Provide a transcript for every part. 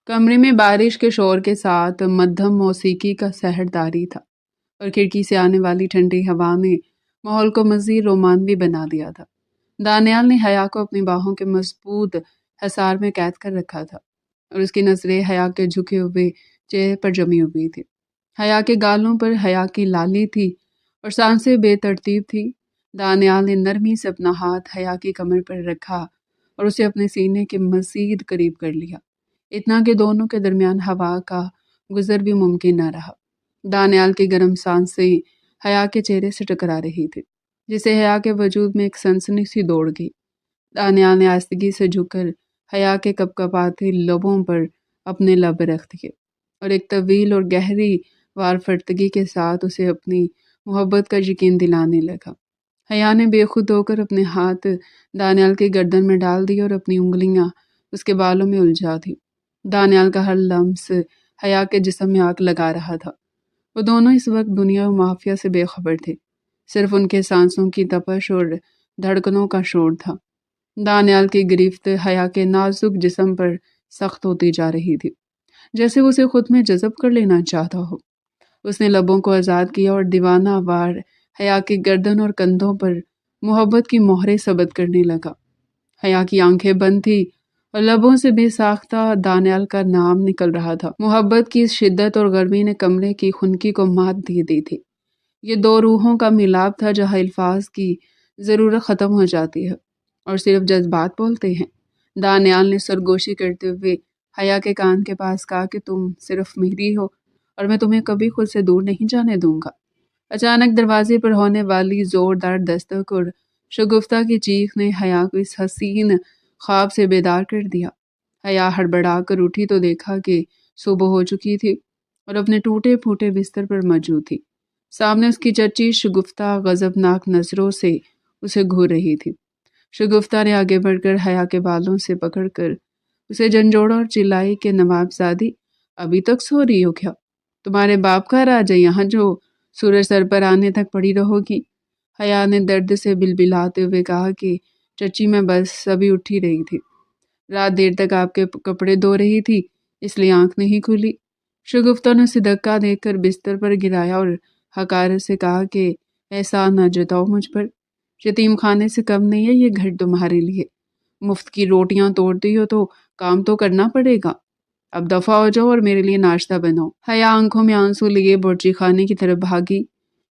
کمرے میں بارش کے شور کے ساتھ مدھم موسیقی کا سحر طاری تھا اور کھڑکی سے آنے والی ٹھنڈی ہوا نے ماحول کو مزید رومانوی بنا دیا تھا۔ دانیال نے حیا کو اپنی باہوں کے مضبوط حصار میں قید کر رکھا تھا اور اس کی نظریں حیا کے جھکے ہوئے چہرے پر جمی ہوئی تھی۔ حیا کے گالوں پر حیا کی لالی تھی اور سانسیں بے ترتیب تھی۔ دانیال نے نرمی سے اپنا ہاتھ حیا کی کمر پر رکھا اور اسے اپنے سینے کے مزید قریب کر لیا، اتنا کہ دونوں کے درمیان ہوا کا گزر بھی ممکن نہ رہا۔ دانیال کی گرم سانسیں حیا کے چہرے سے ٹکرا رہی تھی، جسے حیا کے وجود میں ایک سنسنی سی دوڑ گئی۔ دانیال نے آہستگی سے جھک کر حیا کے کپکپاتے لبوں پر اپنے لب رکھ دیے اور ایک طویل اور گہری وارفتگی کے ساتھ اسے اپنی محبت کا یقین دلانے لگا۔ حیا نے بے خود ہو کر اپنے ہاتھ دانیال کی گردن میں ڈال دی اور اپنی انگلیاں اس کے بالوں میں الجھا دی۔ دانیال کا ہر لمس حیا کے جسم میں آگ لگا رہا تھا۔ وہ دونوں اس وقت دنیا و مافیا سے بے خبر تھے، صرف ان کے سانسوں کی تپش اور دھڑکنوں کا شور تھا۔ دانیال کی گرفت حیا کے نازک جسم پر سخت ہوتی جا رہی تھی، جیسے وہ اسے خود میں جذب کر لینا چاہتا ہو۔ اس نے لبوں کو آزاد کیا اور دیوانہ وار حیا کی گردن اور کندھوں پر محبت کی مہریں ثبت کرنے لگا۔ حیا کی آنکھیں بند تھی اور لبوں سے بے ساختہ دانیال کا نام نکل رہا تھا۔ محبت کی اس شدت اور گرمی نے کمرے کی خنکی کو مات دے دی تھی۔ یہ دو روحوں کا ملاپ تھا جہاں الفاظ کی ضرورت ختم ہو جاتی ہے اور صرف جذبات بولتے ہیں۔ دانیال نے سرگوشی کرتے ہوئے حیا کے کان کے پاس کہا کہ تم صرف میری ہو اور میں تمہیں کبھی خود سے دور نہیں جانے دوں گا۔ اچانک دروازے پر ہونے والی زوردار دستک اور شگفتہ کی چیخ نے حیا کو اس حسین خواب سے بیدار کر دیا۔ حیا ہڑبڑا کر اٹھی تو دیکھا کہ صبح ہو چکی تھی اور اپنے ٹوٹے پھوٹے بستر پر موجود تھی۔ سامنے اس کی چچی شگفتہ غضبناک نظروں سے اسے گھور رہی تھی۔ شگفتہ نے آگے بڑھ کر حیا کے بالوں سے پکڑ کر اسے جھنجھوڑا اور چلائی کہ نواب زادی، ابھی تک سو رہی ہو کیا؟ تمہارے باپ کا راج ہے یہاں جو سورج سر پر آنے تک پڑی رہو گی؟ حیا نے درد سے بلبلاتے ہوئے کہا کہ چچی میں بس ابھی اٹھی رہی تھی، رات دیر تک آپ کے کپڑے دھو رہی تھی اس لیے آنکھ نہیں کھلی۔ شگفتہ نے اسے دھکا دے کر بستر پر گرایا اور حقارت سے کہا کہ احسان نہ جتاؤ مجھ پر، یتیم خانے سے کم نہیں ہے یہ گھر تمہارے لیے، مفت کی روٹیاں توڑتی ہو تو کام تو کرنا پڑے گا، اب دفع ہو جاؤ اور میرے لیے ناشتہ بناؤ۔ حیا آنکھوں میں آنسو لیے برچی خانے کی طرف بھاگی۔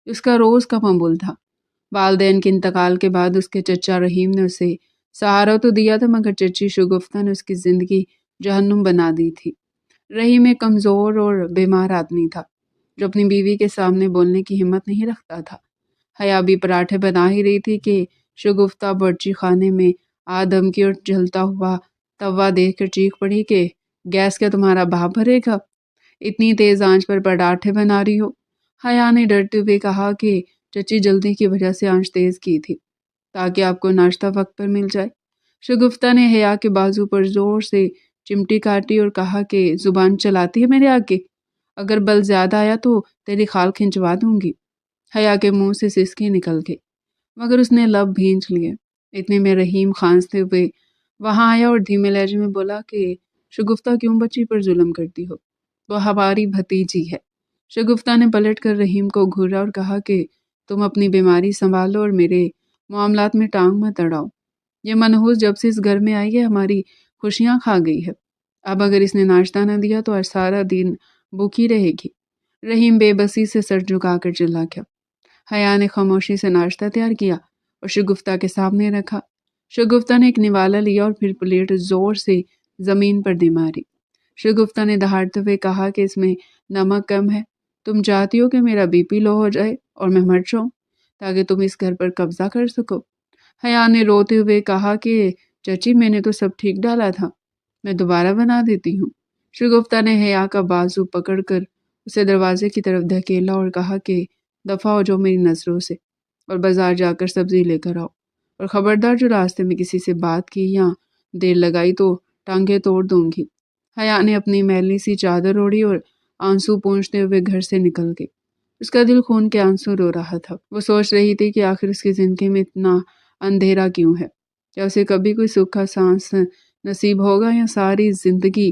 اس کا روز کا معمول تھا۔ والدین کے انتقال کے بعد اس کے چچا رحیم نے اسے سہارا تو دیا تھا، مگر چچی شگفتہ نے اس کی زندگی جہنم بنا دی تھی۔ رحیم ایک کمزور اور بیمار آدمی تھا جو اپنی بیوی کے سامنے بولنے کی ہمت نہیں رکھتا تھا۔ حیا بھی پراٹھے بنا ہی رہی تھی کہ شگفتہ برچی خانے میں دھمکی اور جلتا ہوا توا دیکھ کر چیخ پڑی کہ گیس کیا تمہارا باپ بھرے گا؟ اتنی تیز آنچ پر پراٹھے بنا رہی ہو؟ حیا نے ڈرتے ہوئے کہا کہ چچی جلدی کی وجہ سے آنچ تیز کی تھی تاکہ آپ کو ناشتہ وقت پر مل جائے۔ شگفتہ نے حیا کے بازو پر زور سے چمٹی کاٹی اور کہا کہ زبان چلاتی ہے میرے آگے، اگر بل زیادہ آیا تو تیری خال کھنچوا دوں گی۔ حیا کے منہ سے سسکی نکل گئی مگر اس نے لب بھینچ لیے۔ اتنے میں رحیم کھانستے ہوئے وہاں آیا اور دھیمے لہجے میں بولا کہ شگفتہ کیوں بچی پر ظلم کرتی ہو؟ وہ ہماری بھتیجی ہے۔ شگفتہ نے پلٹ کر رحیم کو گھورا اور کہا کہ تم اپنی بیماری سنبھالو اور میرے معاملات میں ٹانگ مت اڑاؤ۔ یہ منحوس جب سے اس گھر میں آئی ہے ہماری خوشیاں کھا گئی ہے، اب اگر اس نے ناشتہ نہ دیا تو آج سارا دن بھوکی رہے گی۔ رحیم بے بسی سے سر جھکا کر چلا گیا۔ حیا نے خاموشی سے ناشتہ تیار کیا اور شگفتہ کے سامنے رکھا۔ شگفتہ نے ایک نوالا لیا اور پھر پلیٹ زور سے زمین پر دے ماری۔ شگفتہ نے دہاڑتے ہوئے کہا کہ اس میں نمک کم ہے، تم چاہتی ہو کہ میرا بی پی لو ہو جائے اور میں مر جاؤں تاکہ تم اس گھر پر قبضہ کر سکو۔ حیا نے روتے ہوئے کہا کہ چچی میں نے تو سب ٹھیک ڈالا تھا، میں دوبارہ بنا دیتی ہوں۔ شگفتہ نے حیا کا بازو پکڑ کر اسے دروازے کی طرف دھکیلا اور کہا کہ دفع ہو جاؤ میری نظروں سے اور بازار جا کر سبزی لے کر آؤ، اور خبردار جو راستے میں کسی سے بات کی یا دیر لگائی تو ٹانگیں توڑ دوں گی۔ حیا نے اپنی میلی سی چادر اوڑھی اور آنسو پونچھتے ہوئے گھر سے نکل گئی۔ اس کا دل خون کے آنسو رو رہا تھا۔ وہ سوچ رہی تھی کہ آخر اس کی زندگی میں اتنا اندھیرا کیوں ہے؟ کیا اسے کبھی کوئی سکھ کا سانس نصیب ہوگا یا ساری زندگی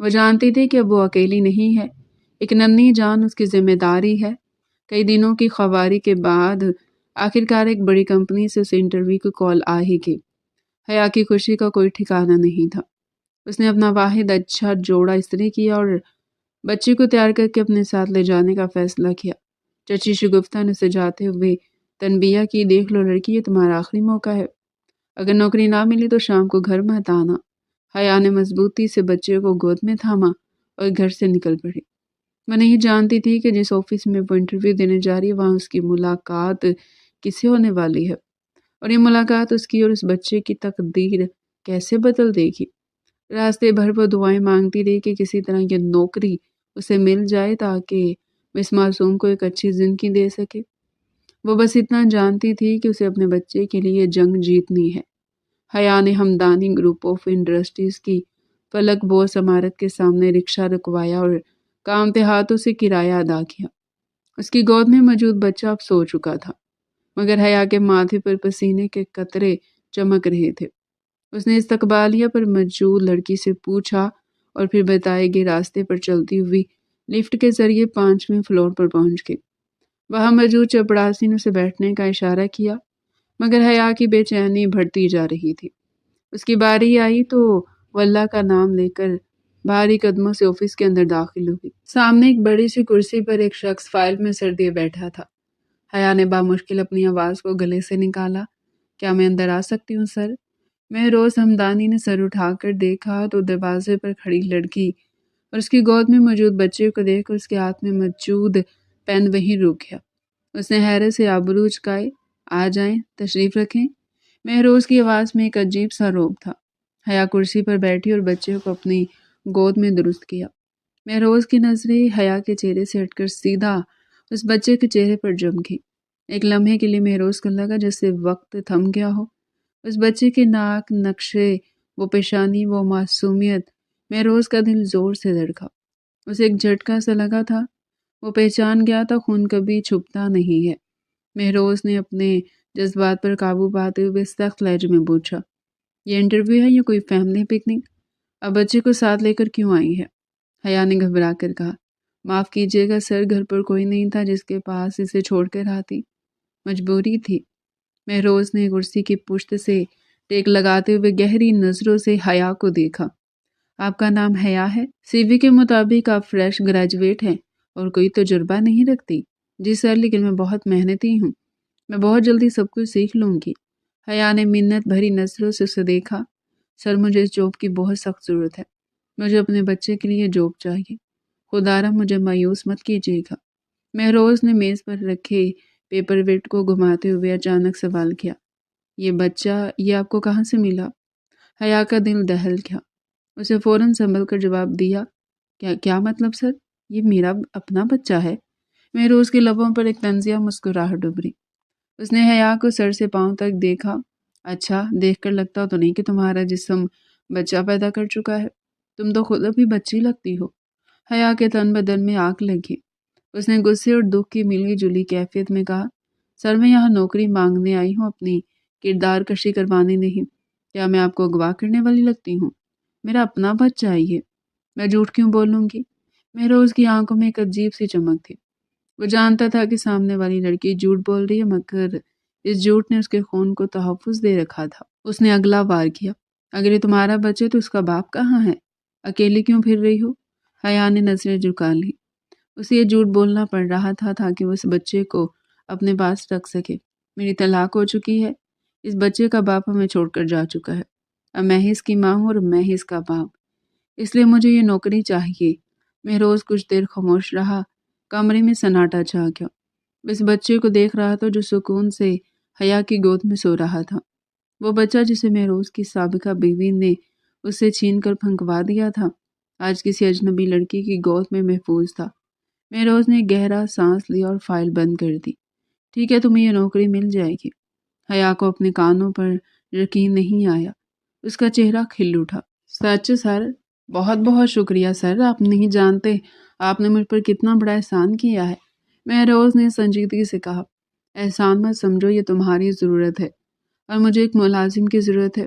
وہ جانتی تھی کہ اب وہ اکیلی نہیں ہے، ایک ننھی جان اس کی ذمہ داری ہے۔ کئی دنوں کی خواری کے بعد آخرکار ایک بڑی کمپنی سے اسے انٹرویو کی کال آ ہی گئی۔ حیا کی خوشی کا کوئی ٹھکانہ نہیں تھا۔ اس نے اپنا واحد اچھا جوڑا استری کیا اور بچے کو تیار کر کے اپنے ساتھ لے جانے کا فیصلہ کیا۔ چچی شگفتہ نے اسے جاتے ہوئے تنبیہ کی، دیکھ لو لڑکی، یہ تمہارا آخری موقع ہے، اگر نوکری نہ ملی تو شام کو گھر مت آنا۔ حیا نے مضبوطی سے بچے کو گود میں تھاما اور گھر سے نکل پڑی۔ وہ نہیں جانتی تھی کہ جس آفس میں وہ انٹرویو دینے جا رہی ہے وہاں اس کی ملاقات کس سے ہونے والی ہے، اور یہ ملاقات اس کی اور اس بچے کی تقدیر کیسے بدل دے گی۔ راستے بھر وہ دعائیں مانگتی رہی کہ کسی طرح یہ نوکری اسے مل جائے تاکہ وہ اس معصوم کو ایک اچھی زندگی دے سکے۔ وہ بس اتنا جانتی تھی کہ اسے اپنے بچے کے لیے جنگ جیتنی ہے۔ حیا نے ہمدانی گروپ آف انڈسٹریز کی فلک بوس عمارت کے سامنے رکشہ رکوایا اور کامتے ہاتھوں سے کرایہ ادا کیا۔ اس کی گود میں موجود بچہ اب سو چکا تھا، مگر حیا کے ماتھے پر پسینے کے قطرے چمک رہے تھے۔ اس نے استقبالیہ پر موجود لڑکی سے پوچھا اور پھر بتائے گئے راستے پر چلتی ہوئی لفٹ کے ذریعے 5ویں فلور پر پہنچ گئی۔ وہاں موجود چپڑاسی نے اسے بیٹھنے کا اشارہ کیا، مگر حیا کی بے چینی بڑھتی جا رہی تھی۔ اس کی باری آئی تو وہ اللہ کا نام لے کر بھاری قدموں سے آفس کے اندر داخل ہوئی۔ سامنے ایک بڑی سی کرسی پر ایک شخص فائل میں سر دیے بیٹھا تھا۔ حیا نے بامشکل اپنی آواز کو گلے سے نکالا، کیا میں اندر آ سکتی ہوں سر؟ مہروز ہمدانی نے سر اٹھا کر دیکھا تو دروازے پر کھڑی لڑکی اور اس کی گود میں موجود بچے کو دیکھ کر اس کے ہاتھ میں موجود پین وہیں رک گیا۔ اس نے حیرت سے آبرو چکائے، آ جائیں، تشریف رکھیں۔ مہروز کی آواز میں ایک عجیب سا روب تھا۔ حیا کرسی پر بیٹھی اور بچے کو اپنی گود میں درست کیا۔ مہروز کی نظریں حیا کے چہرے سے ہٹ کر سیدھا اس بچے کے چہرے پر جم گئی۔ ایک لمحے کے لیے مہروز کو لگا جیسے وقت تھم گیا ہو۔ اس بچے کے ناک نقشے، وہ پیشانی، وہ معصومیت، مہروز کا دل زور سے دھڑکا۔ اسے ایک جھٹکا سا لگا تھا، وہ پہچان گیا تھا خون کبھی چھپتا نہیں ہے۔ مہروز نے اپنے جذبات پر قابو پاتے ہوئے سخت لہجے میں پوچھا، یہ انٹرویو ہے یا کوئی فیملی پکنک؟ اب بچے کو ساتھ لے کر کیوں آئی ہے؟ حیا نے گھبرا کر کہا، معاف کیجیے گا سر، گھر پر کوئی نہیں تھا جس کے پاس اسے چھوڑ کر آتی، مجبوری تھی۔ مہروز نے کرسی کی پشت سے ٹیک لگاتے ہوئے گہری نظروں سے حیا کو دیکھا۔ آپ کا نام حیا ہے؟ سی وی کے مطابق آپ فریش گریجویٹ ہیں اور کوئی تجربہ نہیں رکھتی۔ جی سر، لیکن میں بہت محنتی ہوں، میں بہت جلدی سب کچھ سیکھ لوں گی۔ حیا نے منت بھری نظروں سے اسے دیکھا۔ سر، مجھے اس جاب کی بہت سخت ضرورت ہے، مجھے اپنے بچے کے لیے جاب چاہیے، خدا را مجھے مایوس مت کیجیے گا۔ مہروز نے میز پر رکھے پیپر ویٹ کو گھماتے ہوئے اچانک سوال کیا، یہ بچہ یہ آپ کو کہاں سے ملا؟ حیا کا دل دہل گیا۔ اسے فوراً سنبھل کر جواب دیا، کیا مطلب سر؟ یہ میرا اپنا بچہ ہے۔ مہروز کے لبوں پر ایک طنزیہ مسکراہٹ ابھری۔ اس نے حیا کو سر سے پاؤں تک دیکھا۔ اچھا، دیکھ کر لگتا تو نہیں کہ تمہارا جسم بچہ پیدا کر چکا ہے، تم تو خود ابھی بچی لگتی ہو۔ حیا کے تن بدن میں آگ لگی۔ اس نے غصے اور دکھ کی ملی جلی کیفیت میں کہا، سر میں یہاں نوکری مانگنے آئی ہوں، اپنی کردار کشی کروانے نہیں۔ کیا میں آپ کو اغوا کرنے والی لگتی ہوں؟ میرا اپنا بچہ چاہیے، میں جھوٹ کیوں بولوں گی؟ مہروز کی آنکھوں میں ایک عجیب سی چمک تھی۔ وہ جانتا تھا کہ سامنے والی لڑکی جھوٹ بول رہی ہے، مگر اس جھوٹ نے اس کے خون کو تحفظ دے رکھا تھا۔ اس نے اگلا وار کیا، اگر یہ تمہارا بچہ تو اس کا باپ کہاں ہے؟ اکیلی کیوں پھر رہی ہو؟ حیا نے نظریں جھکا لی۔ اسے یہ جھوٹ بولنا پڑ رہا تھا تاکہ وہ اس بچے کو اپنے پاس رکھ سکے۔ میری طلاق ہو چکی ہے، اس بچے کا باپ ہمیں چھوڑ کر جا چکا ہے، اب میں ہی اس کی ماں ہوں اور میں ہی اس کا باپ، اس لیے مجھے یہ نوکری چاہیے۔ مہروز کچھ دیر خاموش رہا۔ کمرے میں سناٹا چھا گیا۔ اس بچے کو دیکھ رہا تھا جو سکون سے حیا کی گود میں سو رہا تھا۔ وہ بچہ جسے مہروز کی سابقہ بیوی نے اس سے چھین کر پھنکوا دیا تھا، آج کسی اجنبی لڑکی کی گود میں محفوظ تھا۔ مہروز نے گہرا سانس لیا اور فائل بند کر دی۔ ٹھیک ہے، تمہیں یہ نوکری مل جائے گی۔ حیا کو اپنے کانوں پر یقین نہیں آیا۔ اس کا چہرہ کھل اٹھا۔ سچ سر، بہت بہت شکریہ سر، آپ نہیں جانتے آپ نے مجھ پر کتنا بڑا احسان کیا ہے۔ مہروز نے سنجیدگی سے کہا، احسان مت سمجھو، یہ تمہاری ضرورت ہے اور مجھے ایک ملازم کی ضرورت ہے۔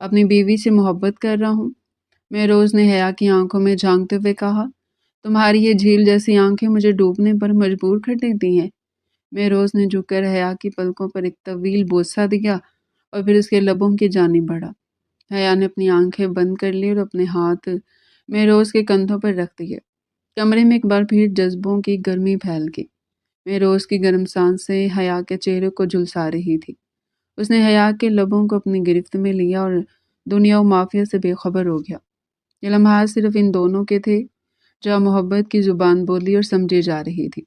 اپنی بیوی سے محبت کر رہا ہوں۔ مہروز نے حیا کی آنکھوں میں جھانکتے ہوئے کہا، تمہاری یہ جھیل جیسی آنکھیں مجھے ڈوبنے پر مجبور کر دیتی ہیں۔ مہروز نے جھک کر حیا کی پلکوں پر ایک طویل بوسہ دیا اور پھر اس کے لبوں کی جانب بڑھا۔ حیا نے اپنی آنکھیں بند کر لی اور اپنے ہاتھ مہروز کے کندھوں پر رکھ دیے۔ کمرے میں ایک بار پھر جذبوں کی گرمی پھیل گئی۔ مہروز کی گرم سانسیں حیا کے چہرے کو جھلسا رہی تھی۔ اس نے حیا کے لبوں کو اپنی گرفت میں لیا اور دنیا و مافیا سے بے خبر ہو گیا۔ یہ لمحات صرف ان دونوں کے تھے، جہاں محبت کی زبان بولی اور سمجھی جا رہی تھی۔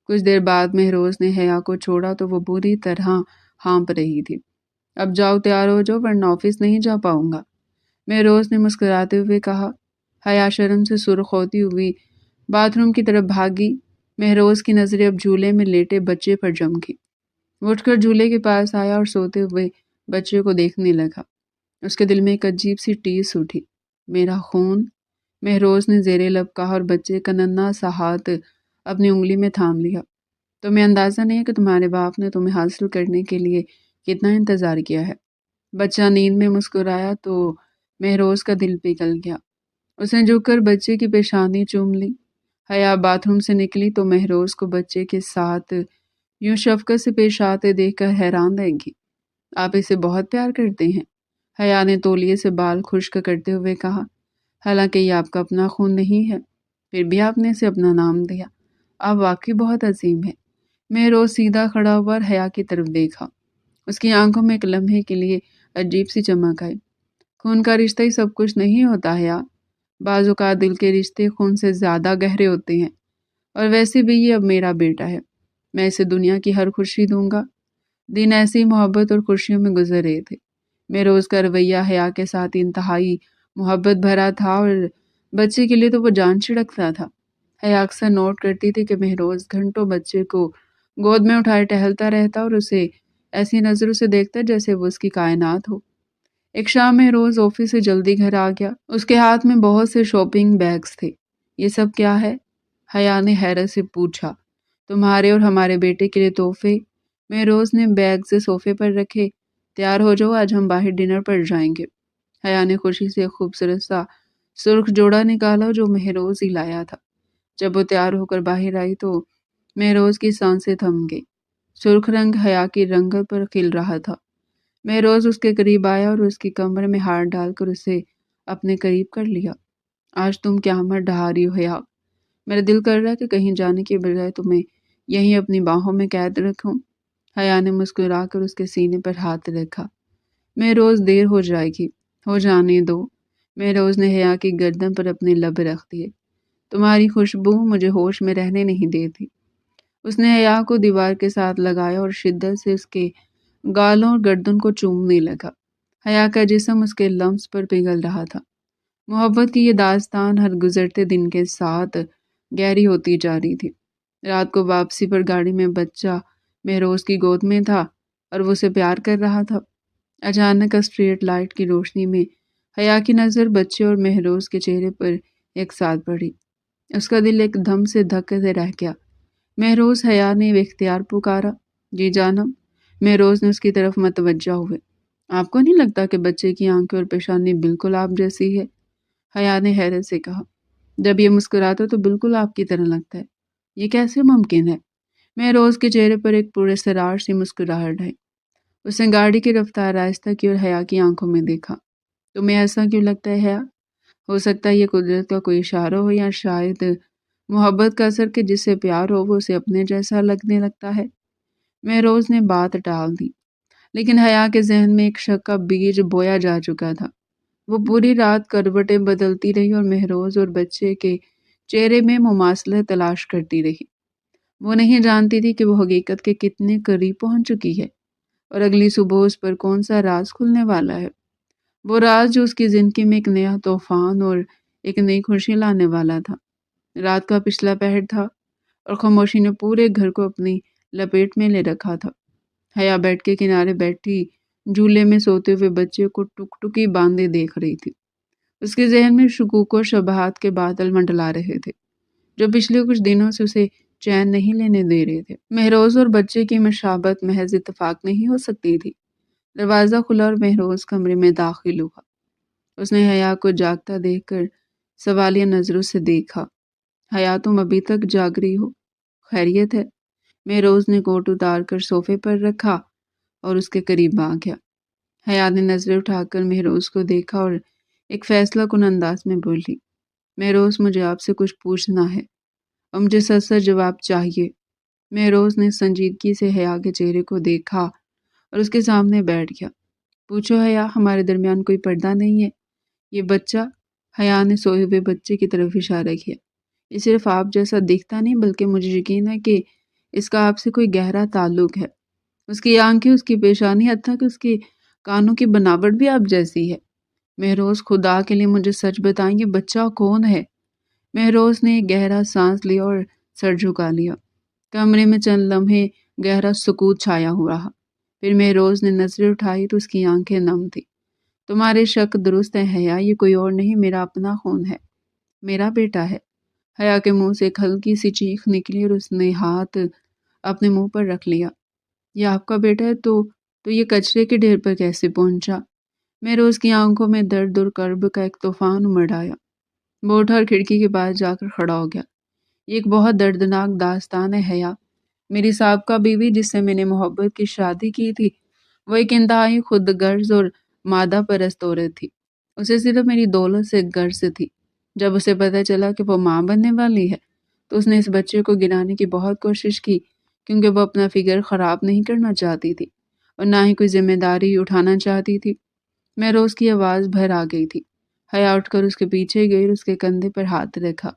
کچھ دیر بعد مہروز نے حیا کو چھوڑا تو وہ بری طرح ہانپ رہی تھی۔ اب جاؤ، تیار ہو جاؤ ورنہ آفس نہیں جا پاؤں گا، مہروز نے مسکراتے ہوئے کہا۔ حیا شرم سے سرخ ہوتی ہوئی باتھ روم کی طرف بھاگی۔ مہروز کی نظریں اب جھولے میں لیٹے بچے پر جم گئی۔ وہ اٹھ کر جھولے کے پاس آیا اور سوتے ہوئے بچے کو دیکھنے لگا۔ اس کے دل میں ایک عجیب سی ٹیس اٹھی۔ میرا خون، مہروز نے زیر لب کہا اور بچے کا ننھا سا ہاتھ اپنی انگلی میں تھام لیا۔ تمہیں اندازہ نہیں ہے کہ تمہارے باپ نے تمہیں حاصل کرنے کے لیے کتنا انتظار کیا ہے۔ بچہ نیند میں مسکرایا تو مہروز کا دل پگھل گیا۔ اس نے جھک کر بچے کی پیشانی چوم لی۔ حیا باتھ روم سے نکلی تو مہروز کو بچے کے ساتھ یوں شفقت سے پیش آتے دیکھ کر حیران رہ گئی۔ آپ اسے بہت پیار کرتے ہیں، حیا نے تولیے سے بال خشک کرتے ہوئے کہا۔ حالانکہ یہ آپ کا اپنا خون نہیں ہے، پھر بھی آپ نے اسے اپنا نام دیا۔ آپ واقعی بہت عظیم ہے۔ مہروز سیدھا کھڑا ہوا اور حیا کی طرف دیکھا۔ اس کی آنکھوں میں ایک لمحے کے لیے عجیب سی چمک آئی۔ خون کا رشتہ ہی سب کچھ نہیں ہوتا حیا، بعض اوقات دل کے رشتے خون سے زیادہ گہرے ہوتے ہیں، اور ویسے بھی یہ اب میرا بیٹا ہے، میں اسے دنیا کی ہر خوشی دوں گا۔ دن ایسی محبت اور خوشیوں میں گزر رہے تھے۔ مہروز کا رویہ حیا کے ساتھ انتہائی محبت بھرا تھا اور بچے کے لیے تو وہ جان چھڑکتا تھا۔ حیا اکثر نوٹ کرتی تھی کہ مہروز گھنٹوں بچے کو گود میں اٹھائے ٹہلتا رہتا اور اسے ایسی نظروں سے دیکھتا جیسے وہ اس کی کائنات ہو۔ ایک شام مہروز آفس سے جلدی گھر آ گیا۔ اس کے ہاتھ میں بہت سے شاپنگ بیگز تھے۔ یہ سب کیا ہے؟ حیا نے حیرت سے پوچھا۔ تمہارے اور ہمارے بیٹے کے لیے تحفے، مہروز نے بیگز صوفے پر رکھے۔ تیار ہو جاؤ، آج ہم باہر ڈنر پر جائیں گے۔ حیا نے خوشی سے ایک خوبصورت سا سرخ جوڑا نکالا جو مہروز ہی لایا تھا۔ جب وہ تیار ہو کر باہر آئی تو مہروز کی سانسیں تھم گئی۔ سرخ رنگ حیا کی رنگت پر کھل رہا تھا۔ مہروز اس کے قریب آیا اور اس کی کمر میں ہاتھ ڈال کر اسے اپنے قریب کر لیا۔ آج تم قیامت ڈھا رہی ہو حیا، میرا دل کر رہا ہے کہ کہیں جانے کے بجائے تمہیں یہیں اپنی باہوں میں قید رکھوں۔ حیا نے مسکرا کر اس کے سینے پر ہاتھ رکھا۔ مہروز، دیر ہو جائے گی، ہو جانے دو، مہروز نے حیا کی گردن پر اپنے لب رکھ دیے۔ تمہاری خوشبو مجھے ہوش میں رہنے نہیں دیتی۔ اس نے حیا کو دیوار کے ساتھ لگایا اور شدت سے اس کے گالوں اور گردن کو چومنے لگا۔ حیا کا جسم اس کے لمس پر پگھل رہا تھا۔ محبت کی یہ داستان ہر گزرتے دن کے ساتھ گہری ہوتی جا رہی تھی۔ رات کو واپسی پر گاڑی میں بچہ مہروز کی گود میں تھا اور وہ اسے پیار کر رہا تھا۔ اچانک اسٹریٹ لائٹ کی روشنی میں حیا کی نظر بچے اور مہروز کے چہرے پر ایک ساتھ پڑی۔ اس کا دل ایک دم سے دھکتے رہ گیا۔ مہروز، حیا نے بے اختیار پکارا۔ جی جانب، مہروز نے اس کی طرف متوجہ ہوئے۔ آپ کو نہیں لگتا کہ بچے کی آنکھیں اور پیشانی بالکل آپ جیسی ہے؟ حیا نے حیرت سے کہا۔ جب یہ مسکراتا تو بالکل آپ کی طرح لگتا ہے، یہ کیسے ممکن ہے؟ مہروز کے چہرے پر ایک پراسرار سی مسکراہٹ ہے۔ اس نے گاڑی کی رفتار آہستہ کی اور حیا کی آنکھوں میں دیکھا۔ تمہیں ایسا کیوں لگتا ہے حیا؟ ہو سکتا ہے یہ قدرت کا کوئی اشارہ ہو، یا شاید محبت کا اثر کہ جسے پیار ہو وہ اسے اپنے جیسا لگنے لگتا ہے۔ مہروز نے بات ٹال دی، لیکن حیا کے ذہن میں ایک شک کا بیج بویا جا چکا تھا۔ وہ پوری رات کروٹیں بدلتی رہی اور مہروز اور بچے کے چہرے میں مماثلت تلاش کرتی رہی۔ وہ نہیں جانتی تھی کہ وہ حقیقت کے کتنے قریب پہنچ چکی ہے اور اگلی صبح اس پر کون سا راز کھلنے والا ہے۔ وہ راز جو اس کی زندگی میں ایک نیا طوفان اور ایک نئی خوشی لانے والا تھا۔ رات کا پچھلا پہر تھا اور خاموشی نے پورے گھر کو اپنی لپیٹ میں لے رکھا تھا۔ حیا بیڈ کے کنارے بیٹھی جھولے میں سوتے ہوئے بچے کو ٹک ٹکی باندھے دیکھ رہی تھی۔ اس کے ذہن میں شکوک و شبہات کے بادل منڈلا رہے تھے جو پچھلے کچھ دنوں سے اسے چین نہیں لینے دے رہے تھے۔ مہروز اور بچے کی مشابہت محض اتفاق نہیں ہو سکتی تھی، دروازہ کھلا اور مہروز کمرے میں داخل ہوا۔ اس نے حیا کو جاگتا دیکھ کر سوالیہ نظروں سے دیکھا۔ حیا تم ابھی تک جاگ رہی ہو؟ خیریت ہے؟ مہروز نے کوٹ اتار کر صوفے پر رکھا اور اس کے قریب آ گیا۔ حیا نے نظریں اٹھا کر مہروز کو دیکھا اور ایک فیصلہ کن انداز میں بولی، مہروز مجھے آپ سے کچھ پوچھنا ہے اور مجھے سچ سچ جواب چاہیے۔ مہروز نے سنجیدگی سے حیا کے چہرے کو دیکھا اور اس کے سامنے بیٹھ گیا۔ پوچھو حیا، ہمارے درمیان کوئی پردہ نہیں ہے؟ یہ بچہ، حیا نے سوئے ہوئے بچے کی طرف اشارہ کیا، یہ صرف آپ جیسا دکھتا نہیں بلکہ مجھے یقین ہے کہ اس کا آپ سے کوئی گہرا تعلق ہے۔ اس کی آنکھیں، اس کی پیشانی، حتیٰ کہ اس کے کانوں کی بناوٹ بھی آپ جیسی ہے۔ مہروز، خدا کے لیے مجھے سچ بتائیں، یہ بچہ کون ہے؟ مہروز نے ایک گہرا سانس لیا اور سر جھکا لیا۔ کمرے میں چند لمحے گہرا سکوت چھایا ہوا رہا۔ پھر مہروز نے نظریں اٹھائی تو اس کی آنکھیں نم تھی۔ تمہارے شک درست ہے حیا، یہ کوئی اور نہیں، میرا اپنا خون ہے، میرا بیٹا ہے۔ حیا کے منہ سے ایک ہلکی سی چیخ نکلی اور اس نے ہاتھ اپنے منہ پر رکھ لیا۔ یہ آپ کا بیٹا ہے تو یہ کچرے کے ڈھیر پر کیسے پہنچا؟ مہروز کی آنکھوں میں درد اور کرب کا ایک طوفان امڑ آیا۔ وہ اٹھا اور کھڑکی کے پاس جا کر کھڑا ہو گیا۔ یہ ایک بہت دردناک داستان ہے حیا۔ میری سابقہ بیوی جس سے میں نے محبت کی شادی کی تھی، وہ ایک انتہائی خود غرض اور مادہ پرست عورت تھی۔ اسے صرف میری دولت سے غرض تھی۔ جب اسے پتہ چلا کہ وہ ماں بننے والی ہے تو اس نے اس بچے کو گرانے کی بہت کوشش کی، کیونکہ وہ اپنا فکر خراب نہیں کرنا چاہتی تھی اور نہ ہی کوئی ذمہ داری اٹھانا چاہتی تھی۔ مہروز کی آواز بھر آ گئی تھی۔ حیا اٹھ کر اس کے پیچھے گئی اور اس کے کندھے پر ہاتھ رکھا۔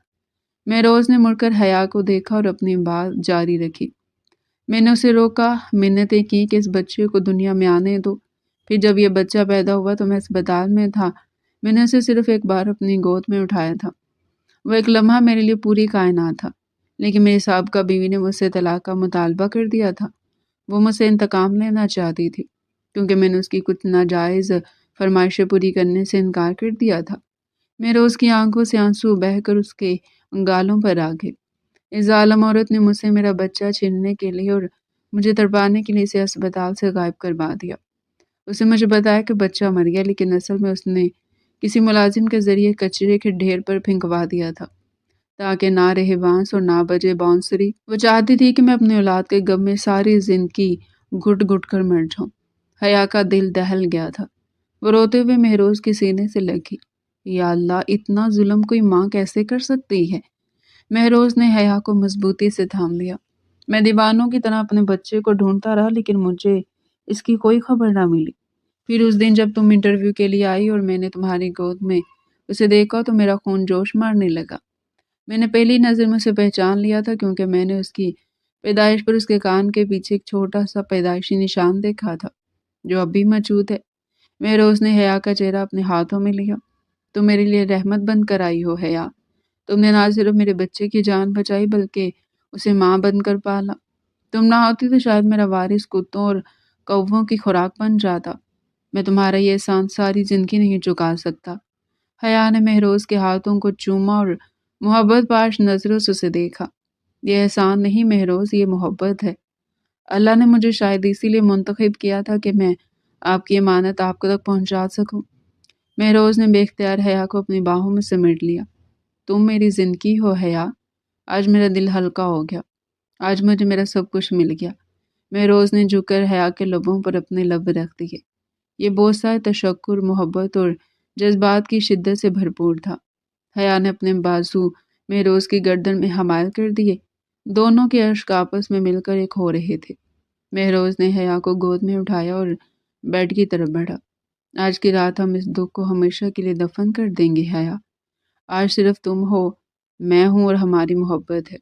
مہروز نے مڑ کر حیا کو دیکھا اور اپنی بات جاری رکھی۔ میں نے اسے روکا، منتیں کی کہ اس بچے کو دنیا میں آنے دو۔ پھر جب یہ بچہ پیدا ہوا تو میں اسپتال میں تھا۔ میں نے اسے صرف ایک بار اپنی گود میں اٹھایا تھا۔ وہ ایک لمحہ میرے لیے پوری کائنات تھا، لیکن میری سابقہ بیوی نے مجھ سے طلاق کا مطالبہ کر دیا تھا۔ وہ مجھ سے انتقام لینا چاہتی تھی کیونکہ میں نے اس کی کچھ ناجائز فرمائشیں پوری کرنے سے انکار کر دیا تھا۔ مہروز کی آنکھوں سے آنسو بہہ کر اس کے گالوں پر آ گئے۔ اس ظالم عورت نے مجھ سے میرا بچہ چھیننے کے لیے اور مجھے تڑپانے کے لیے اسے اسپتال سے غائب کروا دیا۔ اسے مجھے بتایا کہ بچہ مر گیا، لیکن اصل میں اس نے کسی ملازم کے ذریعے کچرے کے ڈھیر پر پھینکوا دیا تھا تاکہ نہ رہے بانس اور نہ بجے بانسری۔ وہ چاہتی تھی کہ میں اپنی اولاد کے غم میں ساری زندگی گھٹ گھٹ کر مر جاؤں۔ حیا کا دل دہل گیا تھا۔ وہ روتے ہوئے مہروز کے سینے سے لگی۔ یا اللہ، اتنا ظلم کوئی ماں کیسے کر سکتی ہے؟ مہروز نے حیا کو مضبوطی سے تھام لیا۔ میں دیوانوں کی طرح اپنے بچے کو ڈھونڈتا رہا، لیکن مجھے اس کی کوئی خبر نہ ملی۔ پھر اس دن جب تم انٹرویو کے لیے آئی اور میں نے تمہاری گود میں اسے دیکھا تو میرا خون جوش مارنے لگا۔ میں نے پہلی نظر میں اسے پہچان لیا تھا کیونکہ میں نے اس کی پیدائش پر اس کے کان کے پیچھے ایک چھوٹا سا پیدائشی نشان دیکھا تھا جو اب بھی موجود ہے۔ مہروز نے حیا کا چہرہ اپنے ہاتھوں میں لیا۔ تم میرے لیے رحمت بن کر آئی ہو حیا۔ تم نے نہ صرف میرے بچے کی جان بچائی بلکہ اسے ماں بن کر پالا۔ تم نہ ہوتی تو شاید میرا وارث کتوں اور کووں کی خوراک بن جاتا۔ میں تمہارا یہ احسان ساری زندگی نہیں چکا سکتا۔ حیا نے مہروز کے ہاتھوں کو چوما اور محبت پاش نظروں سے اسے دیکھا۔ یہ احسان نہیں مہروز، یہ محبت ہے۔ اللہ نے مجھے شاید اسی لیے منتخب کیا تھا کہ میں آپ کی امانت آپ تک پہنچا سکوں۔ مہروز نے بے اختیار حیا کو اپنی باہوں میں سمیٹ لیا۔ تم میری زندگی ہو حیا۔ آج میرا دل ہلکا ہو گیا۔ آج مجھے میرا سب کچھ مل گیا۔ مہروز نے جھک کر حیا کے لبوں پر اپنے لب رکھ دیے۔ یہ بوسہ تشکر، محبت اور جذبات کی شدت سے بھرپور تھا۔ حیا نے اپنے بازو مہروز کی گردن میں حمائل کر دیے۔ دونوں کے اشک آپس میں مل کر ایک ہو رہے تھے۔ مہروز نے حیا کو گود میں اٹھایا اور بیڈ کی طرف بڑھا۔ آج کی رات ہم اس دکھ کو ہمیشہ کے لیے دفن کر دیں گے حیا۔ آج صرف تم ہو، میں ہوں اور ہماری محبت ہے۔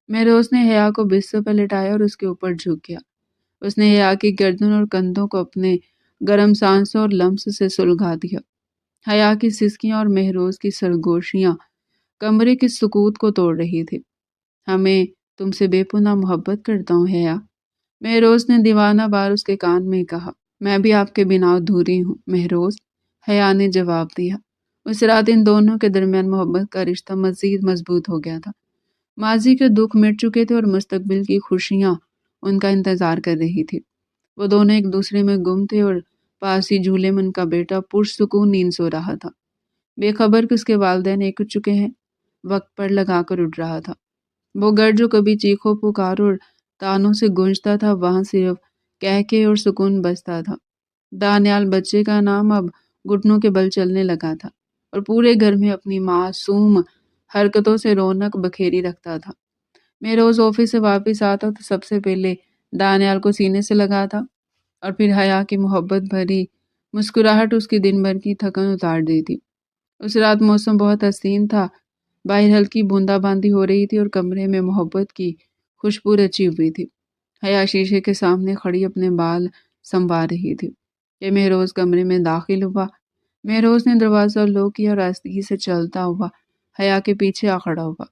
مہروز نے حیا کو بستر پر لٹایا اور اس کے اوپر جھک گیا۔ اس نے حیا کی گردن اور کندھوں کو اپنے گرم سانسوں اور لمس سے سلگھا دیا۔ حیا کی سسکیاں اور مہروز کی سرگوشیاں کمرے کے سکوت کو توڑ رہی تھی۔ ہمیں تم سے بے پناہ محبت کرتا ہوں حیا، مہروز نے دیوانہ بار اس کے کان میں کہا۔ میں بھی آپ کے بنا ادھوری ہوں مہروز، حیا نے جواب دیا۔ اس رات ان دونوں کے درمیان محبت کا رشتہ مزید مضبوط ہو گیا تھا۔ ماضی کے دکھ مٹ چکے تھے اور مستقبل کی خوشیاں ان کا انتظار کر رہی تھی۔ وہ دونوں ایک دوسرے میں گم تھے اور پاس ہی جھولے میں ان کا بیٹا پرسکون نیند سو رہا تھا، بے خبر کہ اس کے والدین ایک اٹھ چکے ہیں۔ وقت پر لگا کر اٹھ رہا تھا۔ وہ گھر جو کبھی چیخوں پکاروں اور تانوں سے گونجتا تھا، وہاں صرف کہکے اور سکون بستا تھا۔ دانیال بچے کا نام اب گھٹنوں کے بل چلنے لگا تھا اور پورے گھر میں اپنی معصوم حرکتوں سے رونق بکھیری رکھتا تھا۔ مہروز آفس سے واپس آتا تو سب سے پہلے دانیال کو سینے سے لگاتا اور پھر حیا کی محبت بھری مسکراہٹ اس کی دن بھر کی تھکن اتار دیتی۔ اس رات موسم بہت حسین تھا، باہر ہلکی بوندا باندی ہو رہی تھی اور کمرے میں محبت کی خوشبو رچی ہوئی تھی۔ حیا شیشے کے سامنے کھڑی اپنے بال سنوار رہی تھی کہ مہروز کمرے میں داخل ہوا۔ مہروز نے دروازہ لوک کیا اور آہستگی سے چلتا ہوا حیا کے پیچھے آ کھڑا ہوا۔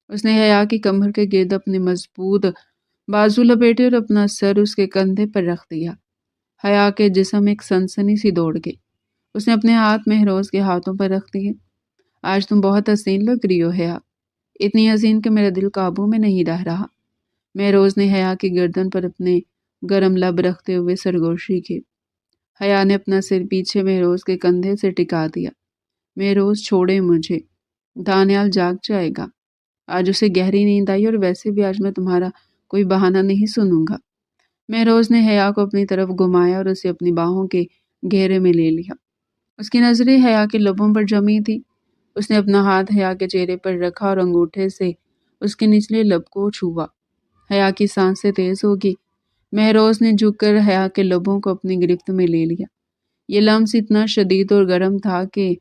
اس نے حیا کی کمر کے گرد اپنے مضبوط بازو لپیٹے اور اپنا سر اس کے کندھے پر رکھ دیا۔ حیا کے جسم ایک سنسنی سی دوڑ گئی۔ اس نے اپنے ہاتھ مہروز کے ہاتھوں پر رکھ دیے۔ آج تم بہت حسین لگ رہی ہو حیا، اتنی حسین کہ میرا دل قابو میں نہیں رہ رہا۔ مہروز نے حیا کی گردن پر اپنے گرم لب رکھتے ہوئے سرگوشی کی۔ حیا نے اپنا سر پیچھے مہروز کے کندھے سے ٹکا دیا۔ مہروز چھوڑے مجھے، دانیال جاگ جائے گا۔ آج اسے گہری نیند آئی اور ویسے بھی آج میں تمہارا کوئی بہانہ نہیں سنوں گا۔ مہروز نے حیا کو اپنی طرف گھمایا اور اسے اپنی باہوں کے گھیرے میں لے لیا۔ اس کی نظریں حیا کے لبوں پر جمی تھی۔ اس نے اپنا ہاتھ حیا کے چہرے پر رکھا اور انگوٹھے سے اس کے نچلے لب کو چھوا۔ حیا کی سانسیں تیز ہو گئی۔ مہروز نے جھک کر حیا کے لبوں کو اپنی گرفت میں لے لیا۔ یہ لمس اتنا شدید اور گرم تھا کہ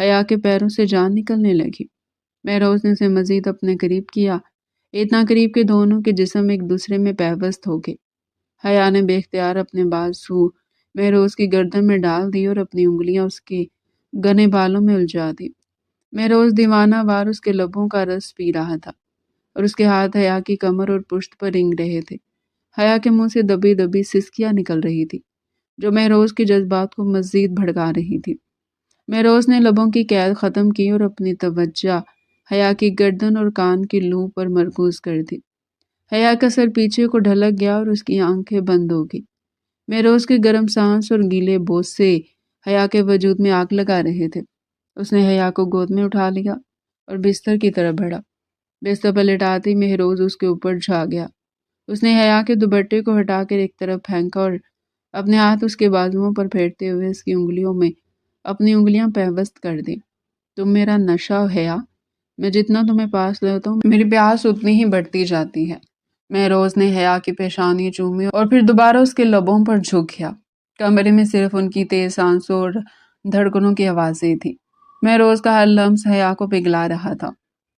حیا کے پیروں سے جان نکلنے لگی۔ مہروز نے اسے مزید اپنے قریب کیا، اتنا قریب کہ دونوں کے جسم ایک دوسرے میں پیوست ہو گئے۔ حیا نے بے اختیار اپنے بازو مہروز کی گردن میں ڈال دی اور اپنی انگلیاں اس کے گھنے بالوں میں الجھا دی۔ مہروز دیوانہ وار اس کے لبوں کا رس پی رہا تھا اور اس کے ہاتھ حیا کی کمر اور پشت پر رنگ رہے تھے۔ حیا کے منہ سے دبی دبی سسکیاں نکل رہی تھی جو مہروز کے جذبات کو مزید بھڑکا رہی تھی۔ مہروز نے لبوں کی قید ختم کی اور اپنی توجہ حیا کی گردن اور کان کی لو پر مرکوز کر دی۔ حیا کا سر پیچھے کو ڈھلک گیا اور اس کی آنکھیں بند ہو گئی۔ مہروز کے گرم سانس اور گیلے بوسے حیا کے وجود میں آگ لگا رہے تھے۔ اس نے حیا کو گود میں اٹھا لیا اور بستر کی طرف بڑھا۔ بستر پر لٹاتے ہی مہروز اس کے اوپر جھا گیا۔ اس نے حیا کے دوپٹے کو ہٹا کر ایک طرف پھینکا اور اپنے ہاتھ اس کے بازوؤں پر پھیرتے ہوئے اس کی انگلیوں میں اپنی انگلیاں پیوست کر دی۔ تم میرا نشہ ہو حیا، میں جتنا تمہیں پاس لیتا ہوں میری پیاس اتنی ہی بڑھتی جاتی ہے۔ مہروز نے حیا کی پیشانی چومی اور پھر دوبارہ اس کے لبوں پر جھک گیا۔ کمرے میں صرف ان کی تیز سانسوں اور دھڑکنوں کی آوازیں تھیں۔ مہروز کا ہر لمس حیا کو پگھلا رہا تھا۔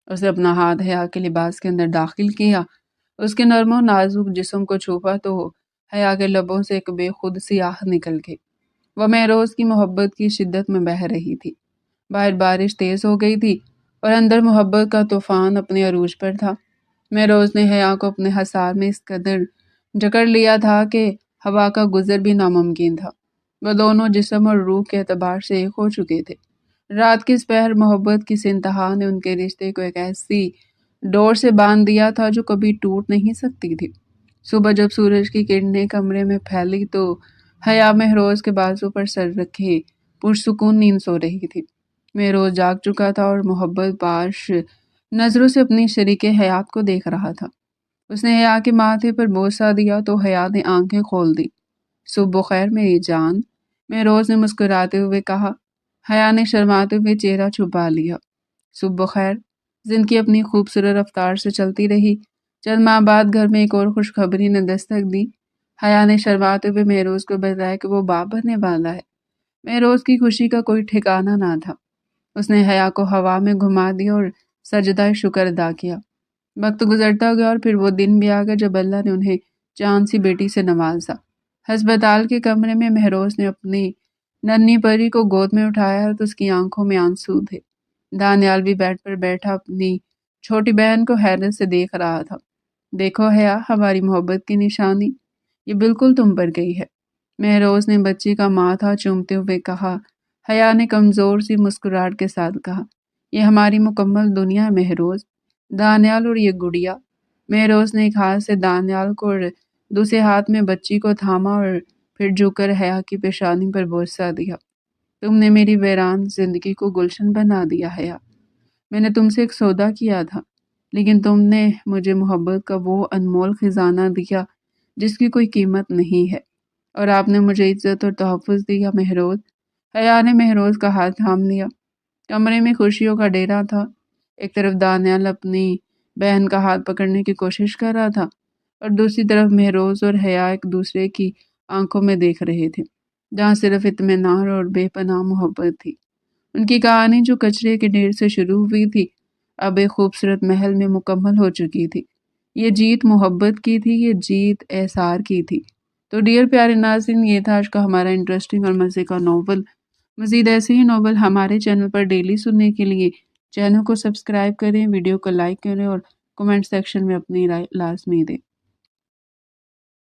اس نے اپنا ہاتھ حیا کے لباس کے اندر داخل کیا، اس کے نرم و نازک جسم کو چھپا تو حیا کے لبوں سے ایک بے خود سی آہ نکل گئی۔ وہ مہروز کی محبت کی شدت میں بہہ رہی تھی۔ باہر بارش تیز ہو گئی تھی اور اندر محبت کا طوفان اپنے عروج پر تھا۔ مہروز نے حیا کو اپنے حصار میں اس قدر جکڑ لیا تھا کہ ہوا کا گزر بھی ناممکن تھا۔ وہ دونوں جسم اور روح کے اعتبار سے ایک ہو چکے تھے۔ رات کی اس پہر محبت کی انتہا نے ان کے رشتے کو ایک ایسی ڈور سے باندھ دیا تھا جو کبھی ٹوٹ نہیں سکتی تھی۔ صبح جب سورج کی کرنیں کمرے میں پھیلی تو حیا مہروز کے بازو پر سر رکھے پرسکون نیند سو رہی تھی۔ مہروز جاگ چکا تھا اور محبت باش نظروں سے اپنی شریک حیات کو دیکھ رہا تھا۔ اس نے حیا کے ماتھے پر بوسہ دیا تو حیا نے آنکھیں کھول دی۔ صبح بخیر میری جان، مہروز نے مسکراتے ہوئے کہا۔ حیا نے شرماتے ہوئے چہرہ چھپا لیا۔ صبح بخیر۔ زندگی اپنی خوبصورت رفتار سے چلتی رہی۔ چند ماہ بعد گھر میں ایک اور خوشخبری نے دستک دی۔ حیا نے شرماتے ہوئے مہروز کو بتایا کہ وہ باپ بننے والا ہے۔ مہروز کی خوشی کا کوئی ٹھکانہ نہ تھا۔ اس نے حیا کو ہوا میں گھما دیا اور سجدہ شکر ادا کیا۔ وقت گزرتا گیا اور پھر وہ دن بھی آ گیا جب اللہ نے انہیں چاند سی بیٹی سے نوازا۔ ہسپتال کے کمرے میں مہروز نے اپنی ننھی پری کو گود میں اٹھایا تو اس کی آنکھوں میں آنسو تھے۔ دانیال بھی بیڈ پر بیٹھا اپنی چھوٹی بہن کو حیرت سے دیکھ رہا تھا۔ دیکھو حیا، ہماری محبت کی نشانی، یہ بالکل تم پر گئی ہے، مہروز نے بچی کا ماتھا چومتے ہوئے کہا۔ حیا نے کمزور سی مسکراہٹ کے ساتھ کہا، یہ ہماری مکمل دنیا ہے مہروز، دانیال اور یہ گڑیا۔ مہروز نے ایک ہاتھ سے دانیال کو اور دوسرے ہاتھ میں بچی کو تھاما اور پھر جھک کر حیا کی پیشانی پر بوسہ دیا۔ تم نے میری ویران زندگی کو گلشن بنا دیا حیا۔ میں نے تم سے ایک سودا کیا تھا، لیکن تم نے مجھے محبت کا وہ انمول خزانہ دیا جس کی کوئی قیمت نہیں ہے، اور آپ نے مجھے عزت اور تحفظ دیا مہروز۔ حیا نے مہروز کا ہاتھ تھام لیا۔ کمرے میں خوشیوں کا ڈیرا تھا۔ ایک طرف دانیال اپنی بہن کا ہاتھ پکڑنے کی کوشش کر رہا تھا، اور دوسری طرف مہروز اور حیا ایک دوسرے کی آنکھوں میں دیکھ رہے تھے، جہاں صرف اطمینان اور بے پناہ محبت تھی۔ ان کی کہانی جو کچرے کے ڈھیر سے شروع ہوئی تھی، اب ایک خوبصورت محل میں مکمل ہو چکی تھی۔ یہ جیت محبت کی تھی، یہ جیت احسار کی تھی۔ تو ڈیئر پیارے ناظرین، یہ تھا آج کا ہمارا انٹرسٹنگ اور مزے کا ناول۔ مزید ایسے ہی ناول ہمارے چینل پر ڈیلی سننے کے لیے چینل کو سبسکرائب کریں، ویڈیو کو لائک کریں اور کمنٹ سیکشن میں اپنی رائے لازمی دیں۔